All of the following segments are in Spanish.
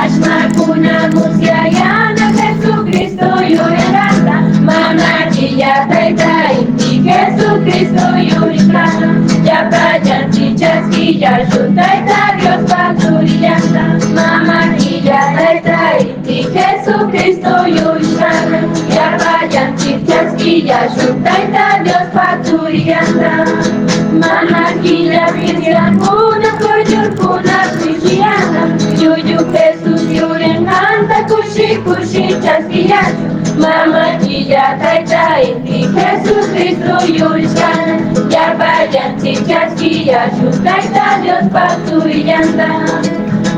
Ashmakuna musyayana Jesucristo yuriganta Mana chilla taita inti Jesucristo yuriganta Yapayanti chasquilla shuntaita Dios paturillanta Mama chilla taita inti Jesucristo yuriganta Yapayanti chasquilla shuntaita Dios paturillanta Mama chilla viryankuna kuyurkuna krishiyana Yuyu Jesús yurenganta kushi kushi chasquillachu Mama chilla taita inti Jesucristo yurishkana Yapayanti chasquillachu taita Dios paturillanta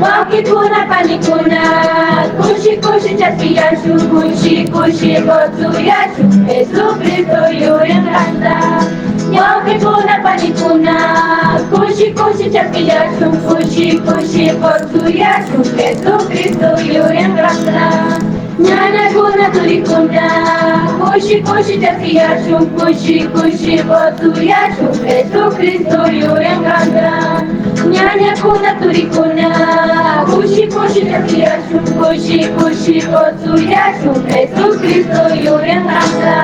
Wawkikuna panikuna kushi kushi chasquillachu kushi kushi kotsuyachu Jesucristo yurenganta Wawkikuna panikuna kushi kushi chasquillachu kushi kushi kotsuyachu Jesucristo yurenganta Ñanakuna turikuna kushi kushi chasquillachu kushi kushi kotsuyachu Jesucristo yurenganta Ñañakuna turikuna kushi kushi chasquillachu kushi kushi kotsuyachu Jesucristo yurenganta